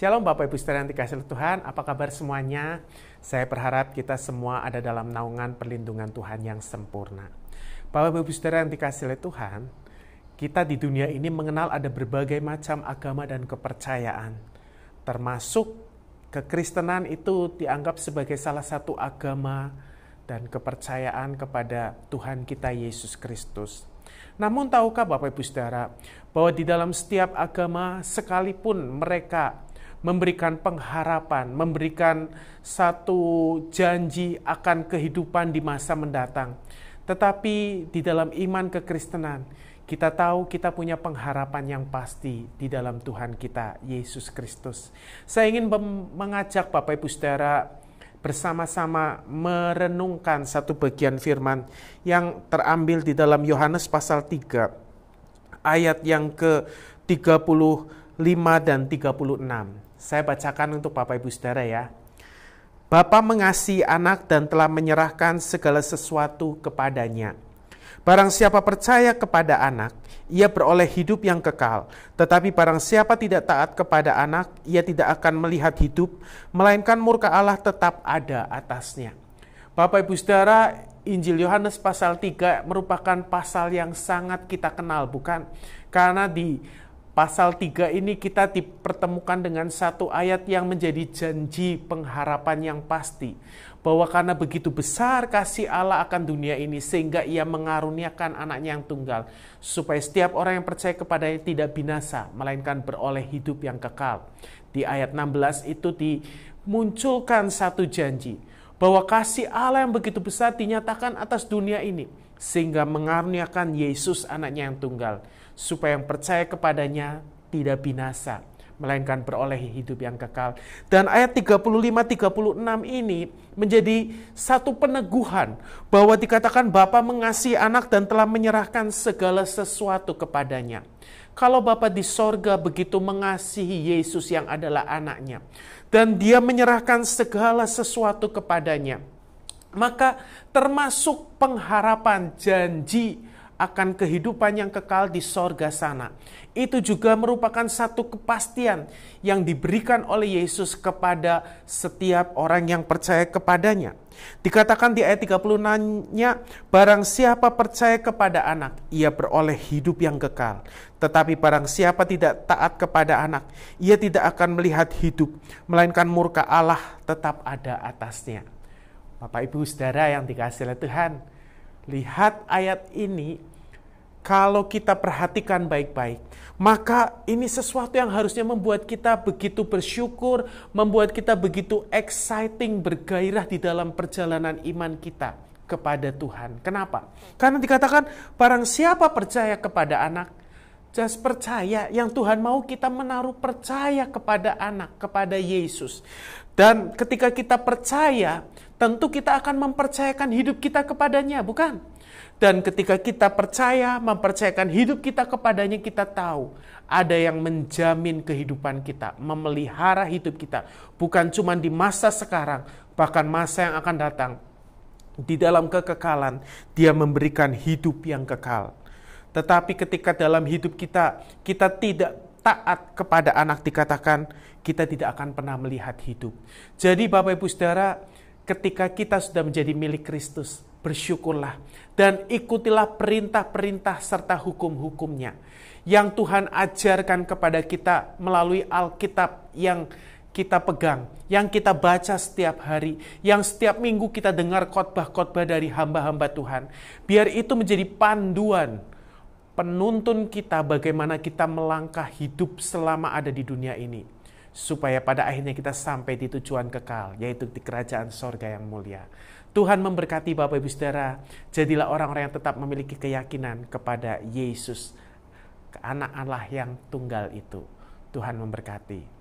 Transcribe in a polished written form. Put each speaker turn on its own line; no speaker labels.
Shalom Bapak Ibu Saudara yang dikasihi Tuhan, apa kabar semuanya? Saya berharap kita semua ada dalam naungan perlindungan Tuhan yang sempurna. Bapak Ibu Saudara yang dikasihi Tuhan, kita di dunia ini mengenal ada berbagai macam agama dan kepercayaan. Termasuk kekristenan itu dianggap sebagai salah satu agama dan kepercayaan kepada Tuhan kita Yesus Kristus. Namun tahukah Bapak Ibu Saudara bahwa di dalam setiap agama sekalipun mereka memberikan pengharapan, memberikan satu janji akan kehidupan di masa mendatang. Tetapi di dalam iman kekristenan, kita tahu kita punya pengharapan yang pasti di dalam Tuhan kita, Yesus Kristus. Saya ingin mengajak Bapak Ibu Saudara bersama-sama merenungkan satu bagian firman yang terambil di dalam Yohanes pasal 3, ayat yang ke-35 dan 36. Saya bacakan untuk Bapak Ibu Saudara ya. Bapa mengasihi anak dan telah menyerahkan segala sesuatu kepadanya. Barang siapa percaya kepada anak, ia beroleh hidup yang kekal. Tetapi barang siapa tidak taat kepada anak, ia tidak akan melihat hidup, melainkan murka Allah tetap ada atasnya. Bapak Ibu Saudara, Injil Yohanes pasal 3 merupakan pasal yang sangat kita kenal, bukan? Karena di pasal 3 ini kita dipertemukan dengan satu ayat yang menjadi janji pengharapan yang pasti. Bahwa karena begitu besar kasih Allah akan dunia ini sehingga ia mengaruniakan anaknya yang tunggal. Supaya setiap orang yang percaya kepadanya tidak binasa, melainkan beroleh hidup yang kekal. Di ayat 16 itu dimunculkan satu janji. Bahwa kasih Allah yang begitu besar dinyatakan atas dunia ini. Sehingga mengaruniakan Yesus anaknya yang tunggal. Supaya yang percaya kepadanya tidak binasa, melainkan beroleh hidup yang kekal. Dan ayat 35-36 ini menjadi satu peneguhan bahwa dikatakan Bapa mengasihi anak dan telah menyerahkan segala sesuatu kepadanya. Kalau Bapa di sorga begitu mengasihi Yesus yang adalah anaknya, dan dia menyerahkan segala sesuatu kepadanya, maka termasuk pengharapan janji akan kehidupan yang kekal di sorga sana. Itu juga merupakan satu kepastian yang diberikan oleh Yesus kepada setiap orang yang percaya kepadanya. Dikatakan di ayat 36-nya, barang siapa percaya kepada anak, ia beroleh hidup yang kekal. Tetapi barang siapa tidak taat kepada anak, ia tidak akan melihat hidup, melainkan murka Allah tetap ada atasnya. Bapak Ibu Saudara yang dikasihi oleh Tuhan, lihat ayat ini. Kalau kita perhatikan baik-baik, maka ini sesuatu yang harusnya membuat kita begitu bersyukur, membuat kita begitu exciting, bergairah di dalam perjalanan iman kita kepada Tuhan. Kenapa? Karena dikatakan barang siapa percaya kepada anak, just percaya. Yang Tuhan mau kita menaruh percaya kepada anak, kepada Yesus. Dan ketika kita percaya, tentu kita akan mempercayakan hidup kita kepadanya, bukan? Dan ketika kita percaya, mempercayakan hidup kita kepadanya, kita tahu ada yang menjamin kehidupan kita, memelihara hidup kita. Bukan cuma di masa sekarang, bahkan masa yang akan datang. Di dalam kekekalan, dia memberikan hidup yang kekal. Tetapi ketika dalam hidup kita, kita tidak taat kepada anak, dikatakan kita tidak akan pernah melihat hidup. Jadi Bapak Ibu Saudara, ketika kita sudah menjadi milik Kristus, bersyukurlah dan ikutilah perintah-perintah serta hukum-hukumnya yang Tuhan ajarkan kepada kita melalui Alkitab yang kita pegang, yang kita baca setiap hari, yang setiap minggu kita dengar khotbah-khotbah dari hamba-hamba Tuhan. Biar itu menjadi panduan penuntun kita bagaimana kita melangkah hidup selama ada di dunia ini. Supaya pada akhirnya kita sampai di tujuan kekal, yaitu di kerajaan sorga yang mulia. Tuhan memberkati Bapak Ibu Saudara, jadilah orang-orang yang tetap memiliki keyakinan kepada Yesus, anak Allah yang tunggal itu. Tuhan memberkati.